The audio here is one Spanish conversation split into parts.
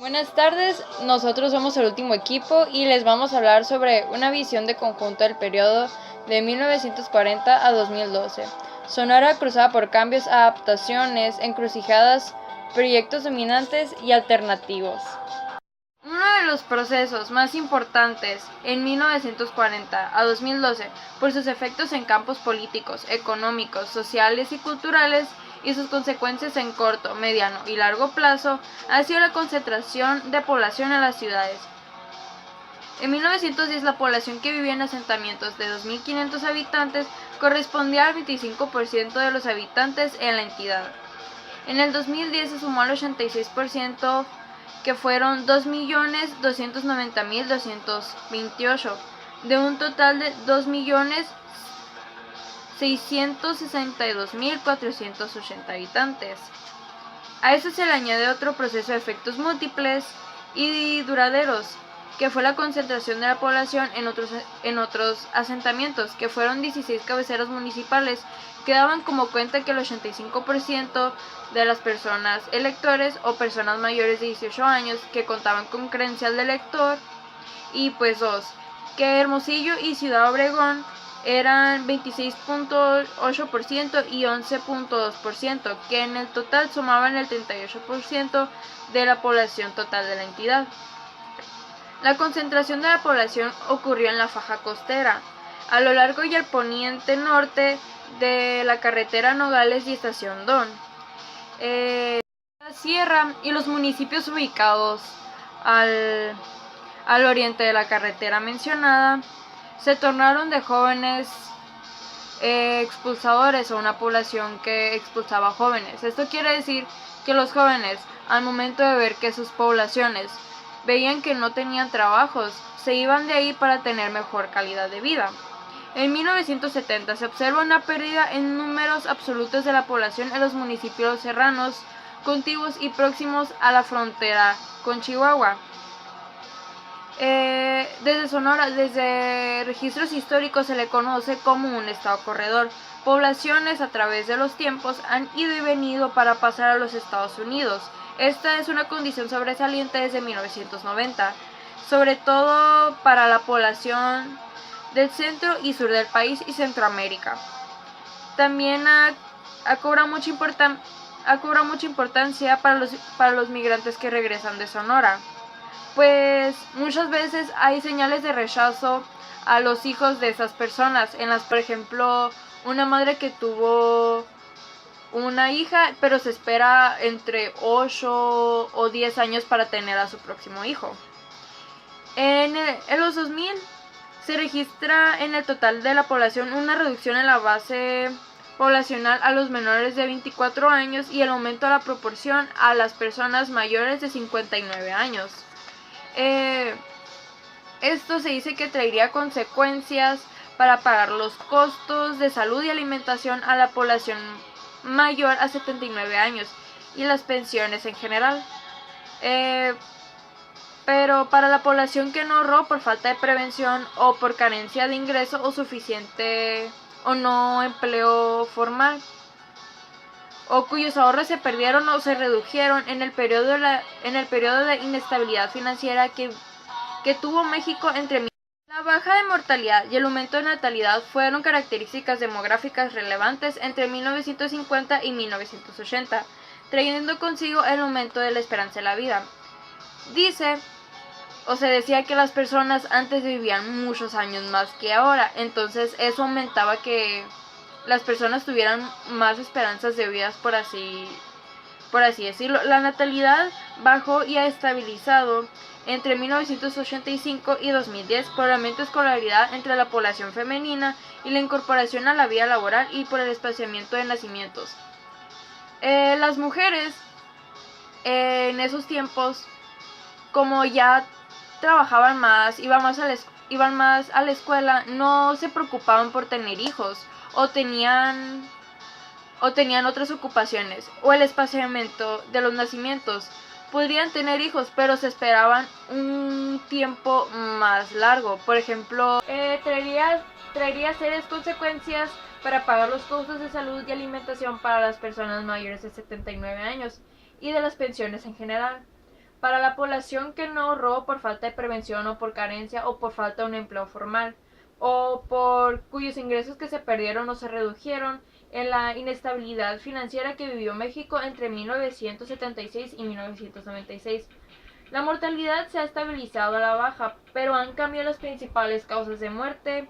Buenas tardes, nosotros somos el último equipo y les vamos a hablar sobre una visión de conjunto del periodo de 1940 a 2012. Sonora cruzada por cambios, adaptaciones, encrucijadas, proyectos dominantes y alternativos. Uno de los procesos más importantes en 1940 a 2012, por sus efectos en campos políticos, económicos, sociales y culturales, y sus consecuencias en corto, mediano y largo plazo, ha sido la concentración de población en las ciudades. En 1910 la población que vivía en asentamientos de 2.500 habitantes correspondía al 25% de los habitantes en la entidad. En el 2010 se sumó al 86%, que fueron 2.290.228, de un total de 2.662.480 habitantes. A eso se le añade otro proceso de efectos múltiples y duraderos, que fue la concentración de la población en otros asentamientos, que fueron 16 cabeceras municipales, que daban como cuenta que el 85% de las personas electores o personas mayores de 18 años que contaban con credencial de elector, y pues que Hermosillo y Ciudad Obregón eran 26.8% y 11.2%, que en el total sumaban el 38% de la población total de la entidad. La concentración de la población ocurrió en la faja costera, a lo largo y al poniente norte de la carretera Nogales y Estación Don, la sierra y los municipios ubicados al oriente de la carretera mencionada se tornaron de jóvenes expulsadores, o una población que expulsaba jóvenes. Esto quiere decir que los jóvenes, al momento de ver que sus poblaciones veían que no tenían trabajos, se iban de ahí para tener mejor calidad de vida. En 1970 se observa una pérdida en números absolutos de la población en los municipios serranos, contiguos y próximos a la frontera con Chihuahua. Desde Sonora, desde registros históricos, se le conoce como un estado corredor. Poblaciones a través de los tiempos han ido y venido para pasar a los Estados Unidos. Esta es una condición sobresaliente desde 1990, sobre todo para la población del centro y sur del país y Centroamérica. También ha cobrado mucha importancia para los migrantes que regresan de Sonora, pues muchas veces hay señales de rechazo a los hijos de esas personas, en las, por ejemplo, una madre que tuvo una hija, pero se espera entre 8 o 10 años para tener a su próximo hijo. En los 2000 se registra en el total de la población una reducción en la base poblacional a los menores de 24 años y el aumento de la proporción a las personas mayores de 59 años. Esto se dice que traería consecuencias para pagar los costos de salud y alimentación a la población mayor a 79 años y las pensiones en general. Pero para la población que no ahorró por falta de prevención o por carencia de ingreso o suficiente o no empleo formal, o cuyos ahorros se perdieron o se redujeron en el periodo de inestabilidad financiera que tuvo México entre. La baja de mortalidad y el aumento de natalidad fueron características demográficas relevantes entre 1950 y 1980, trayendo consigo el aumento de la esperanza de la vida. Se decía que las personas antes vivían muchos años más que ahora, entonces eso aumentaba que las personas tuvieran más esperanzas de vida, por así decirlo. La natalidad bajó y ha estabilizado entre 1985 y 2010 por el aumento de escolaridad entre la población femenina y la incorporación a la vida laboral y por el espaciamiento de nacimientos. Las mujeres en esos tiempos, como ya trabajaban más, iban más a la escuela, no se preocupaban por tener hijos o tenían otras ocupaciones o el espaciamiento de los nacimientos. Podrían tener hijos, pero se esperaban un tiempo más largo. Por ejemplo, traería serias consecuencias para pagar los costos de salud y alimentación para las personas mayores de 79 años y de las pensiones en general. Para la población que no ahorró por falta de prevención o por carencia o por falta de un empleo formal, o por cuyos ingresos que se perdieron o se redujeron en la inestabilidad financiera que vivió México entre 1976 y 1996. La mortalidad se ha estabilizado a la baja, pero han cambiado las principales causas de muerte,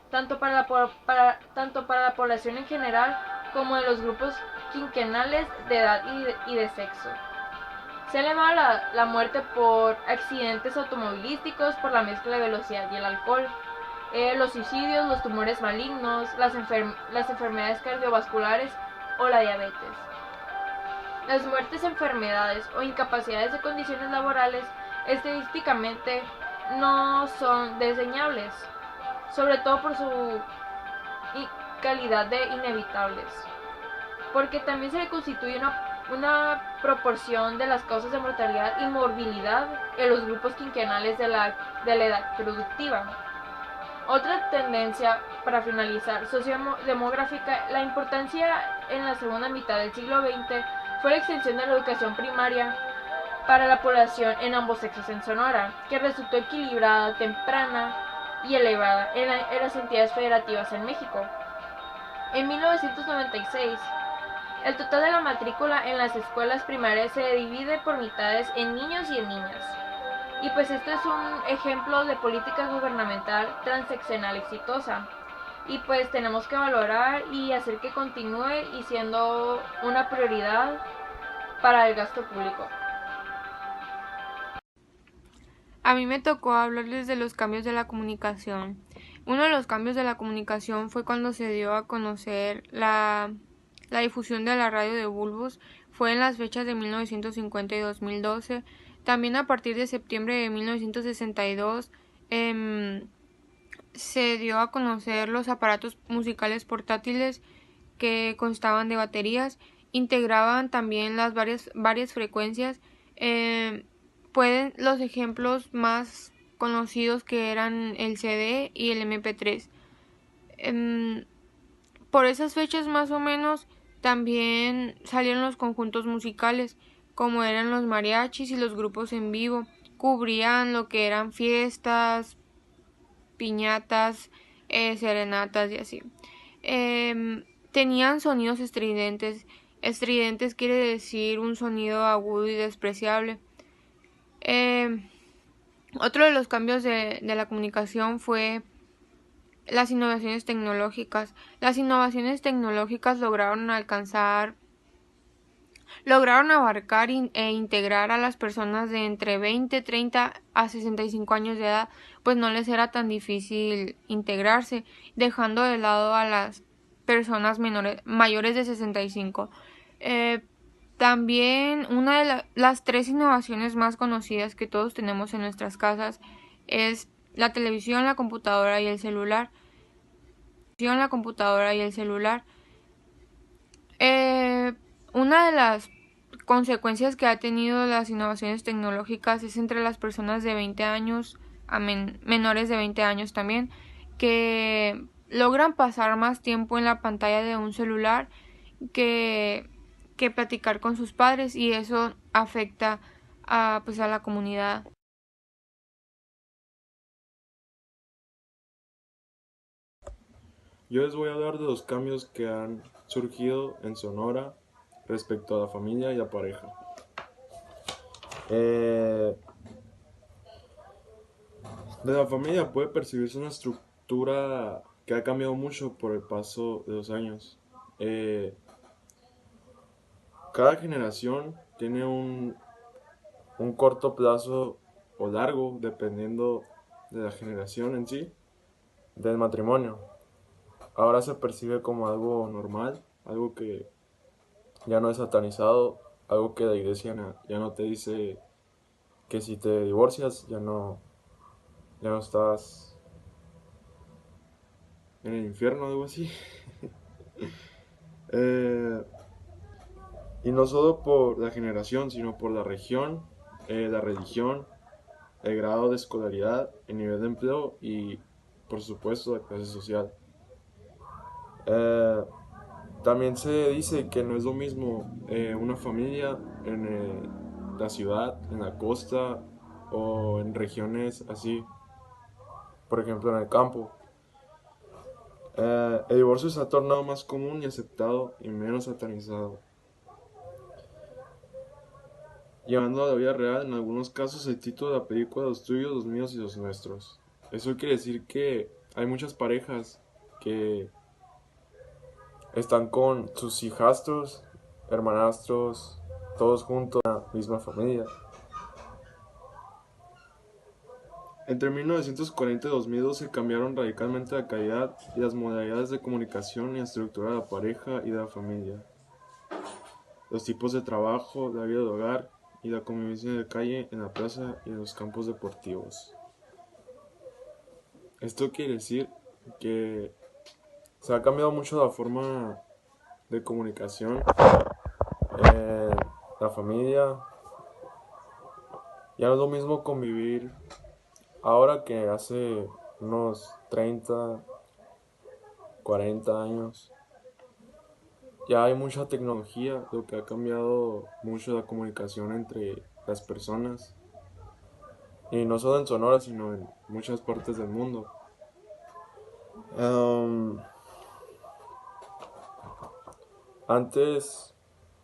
tanto para la población en general como de los grupos quinquenales de edad y de sexo. Se ha elevado la muerte por accidentes automovilísticos, por la mezcla de velocidad y el alcohol, los suicidios, los tumores malignos, las enfermedades cardiovasculares o la diabetes. Las muertes, enfermedades o incapacidades de condiciones laborales estadísticamente no son desdeñables, sobre todo por su calidad de inevitables, porque también se le constituye una proporción de las causas de mortalidad y morbilidad en los grupos quinquenales de la edad productiva. Otra tendencia, para finalizar, sociodemográfica, la importancia en la segunda mitad del siglo XX fue la extensión de la educación primaria para la población en ambos sexos en Sonora, que resultó equilibrada, temprana y elevada en las entidades federativas en México. En 1996, el total de la matrícula en las escuelas primarias se divide por mitades en niños y en niñas. Y pues esto es un ejemplo de política gubernamental transeccional exitosa. Y pues tenemos que valorar y hacer que continúe y siendo una prioridad para el gasto público. A mí me tocó hablarles de los cambios de la comunicación. Uno de los cambios de la comunicación fue cuando se dio a conocer la difusión de la radio de bulbos. Fue en las fechas de 1950 y 2012. También a partir de septiembre de 1962 se dio a conocer los aparatos musicales portátiles que constaban de baterías. Integraban también las varias frecuencias. Los ejemplos más conocidos que eran el CD y el MP3. Por esas fechas más o menos también salieron los conjuntos musicales, como eran los mariachis y los grupos en vivo. Cubrían lo que eran fiestas, piñatas, serenatas y así. Tenían sonidos estridentes. Estridentes quiere decir un sonido agudo y despreciable. Otro de los cambios de la comunicación fue las innovaciones tecnológicas. Las innovaciones tecnológicas lograron abarcar e integrar a las personas de entre 20, 30 a 65 años de edad, pues no les era tan difícil integrarse, dejando de lado a las personas mayores de 65. También una de las tres innovaciones más conocidas que todos tenemos en nuestras casas es la televisión, la computadora y el celular. Una de las consecuencias que ha tenido las innovaciones tecnológicas es entre las personas de 20 años a menores de 20 años también, que logran pasar más tiempo en la pantalla de un celular que platicar con sus padres, y eso afecta a la comunidad. Yo les voy a hablar de los cambios que han surgido en Sonora respecto a la familia y la pareja. De la familia puede percibirse una estructura que ha cambiado mucho por el paso de los años. Cada generación tiene un corto plazo o largo, dependiendo de la generación en sí, del matrimonio. Ahora se percibe como algo normal, algo que ya no es satanizado, algo que la iglesia ya no te dice que si te divorcias ya no estás en el infierno, algo así. Y no solo por la generación, sino por la región, la religión, el grado de escolaridad, el nivel de empleo y, por supuesto, la clase social. También se dice que no es lo mismo una familia la ciudad, en la costa o en regiones así, por ejemplo en el campo. El divorcio se ha tornado más común y aceptado y menos satanizado. Llevando a la vida real, en algunos casos, el título de la película, los tuyos, los míos y los nuestros. Eso quiere decir que hay muchas parejas que están con sus hijastros, hermanastros, todos juntos en la misma familia. Entre 1940 y 2012 cambiaron radicalmente la calidad y las modalidades de comunicación y estructura de la pareja y de la familia. Los tipos de trabajo, la vida del hogar y la convivencia de calle, en la plaza y en los campos deportivos. Esto quiere decir que se ha cambiado mucho la forma de comunicación en la familia. Ya no es lo mismo convivir ahora que hace unos 30, 40 años. Ya hay mucha tecnología, lo que ha cambiado mucho la comunicación entre las personas. Y no solo en Sonora, sino en muchas partes del mundo. Antes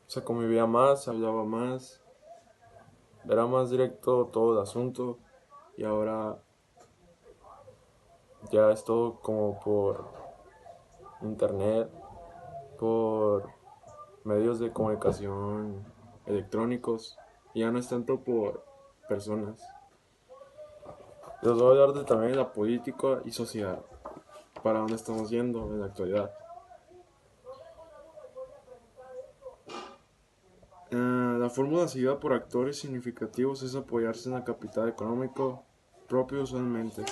se convivía más, se hablaba más, era más directo todo el asunto. Y ahora ya es todo como por internet, por medios de comunicación electrónicos, y ya no es tanto por personas. Les voy a hablar también de la política y sociedad, para dónde estamos yendo en la actualidad. La fórmula seguida por actores significativos es apoyarse en el capital económico propio usualmente.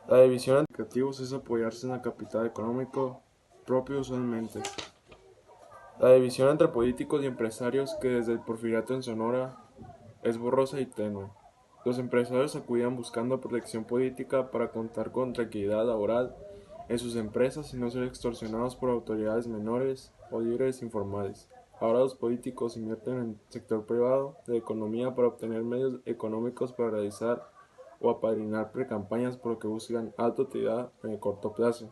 La división entre significativos es apoyarse en el capital económico propio usualmente. La división entre políticos y empresarios, que desde el porfiriato en Sonora es borrosa y tenue. Los empresarios acudían buscando protección política para contar con tranquilidad laboral en sus empresas y no ser extorsionados por autoridades menores o líderes informales. Ahora los políticos invierten en el sector privado de economía para obtener medios económicos para realizar o apadrinar precampañas, por lo que buscan alta utilidad en el corto plazo.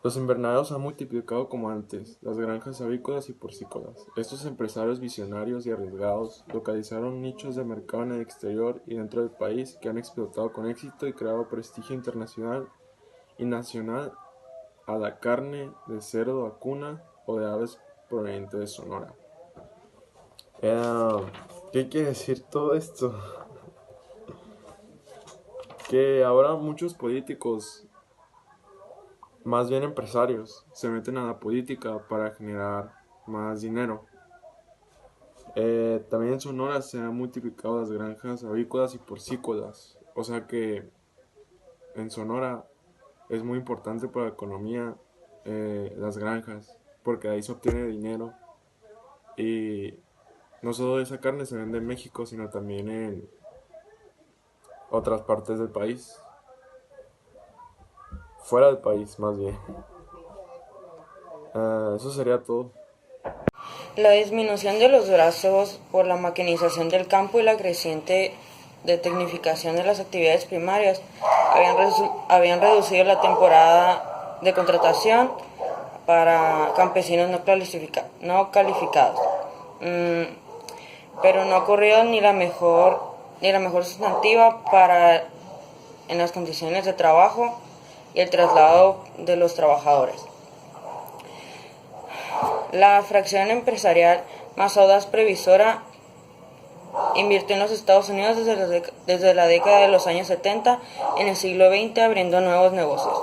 Los invernaderos se han multiplicado como antes, las granjas avícolas y porcícolas. Estos empresarios visionarios y arriesgados localizaron nichos de mercado en el exterior y dentro del país que han explotado con éxito y creado prestigio internacional y nacional a la carne de cerdo vacuna o de aves provenientes de Sonora. ¿Qué quiere decir todo esto? Que ahora muchos políticos, más bien empresarios, se meten a la política para generar más dinero. También en Sonora se han multiplicado las granjas avícolas y porcícolas, o sea que en Sonora es muy importante para la economía las granjas, porque ahí se obtiene dinero y no solo esa carne se vende en México, sino también en otras partes del país. Fuera del país, más bien. Eso sería todo. La disminución de los brazos por la maquinización del campo y la creciente de tecnificación de las actividades primarias habían reducido la temporada de contratación para campesinos no calificados. Pero no ha ocurrido ni la mejor sustantiva en las condiciones de trabajo y el traslado de los trabajadores. La fracción empresarial más audaz previsora invirtió en los Estados Unidos desde la década de los años 70 en el siglo XX, abriendo nuevos negocios.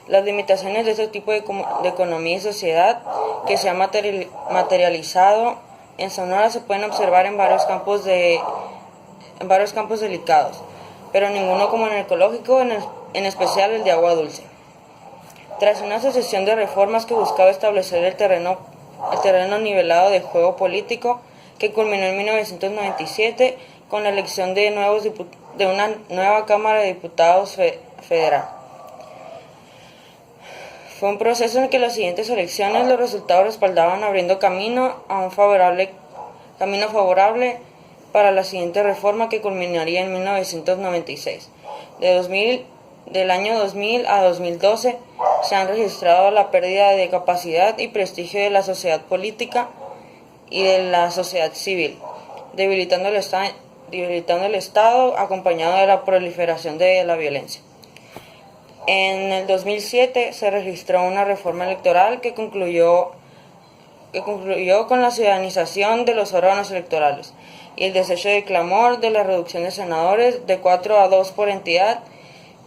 Las limitaciones de este tipo de economía y sociedad que se ha materializado en Sonora se pueden observar en varios campos delicados, pero ninguno como en el ecológico, en especial el de agua dulce. Tras una sucesión de reformas que buscaba establecer el terreno nivelado de juego político, que culminó en 1997 con la elección de una nueva Cámara de Diputados federal. Fue un proceso en que las siguientes elecciones los resultados respaldaban, abriendo camino a un favorable camino favorable para la siguiente reforma que culminaría en 1996. Del año 2000 a 2012 se han registrado la pérdida de capacidad y prestigio de la sociedad política y de la sociedad civil, debilitando el Estado acompañado de la proliferación de la violencia. En el 2007 se registró una reforma electoral que concluyó con la ciudadanización de los órganos electorales y el desecho de clamor de la reducción de senadores de 4 a 2 por entidad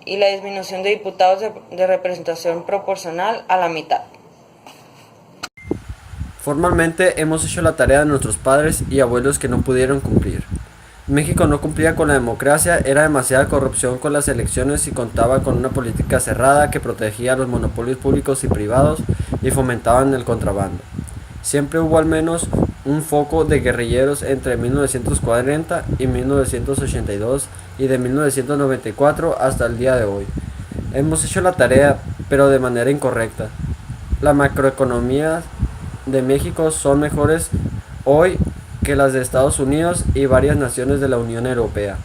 y la disminución de diputados de representación proporcional a la mitad. Formalmente hemos hecho la tarea de nuestros padres y abuelos que no pudieron cumplir. México no cumplía con la democracia, era demasiada corrupción con las elecciones y contaba con una política cerrada que protegía los monopolios públicos y privados y fomentaban el contrabando. Siempre hubo al menos un foco de guerrilleros entre 1940 y 1982 y de 1994 hasta el día de hoy. Hemos hecho la tarea, pero de manera incorrecta. La macroeconomía de México son mejores hoy que las de Estados Unidos y varias naciones de la Unión Europea.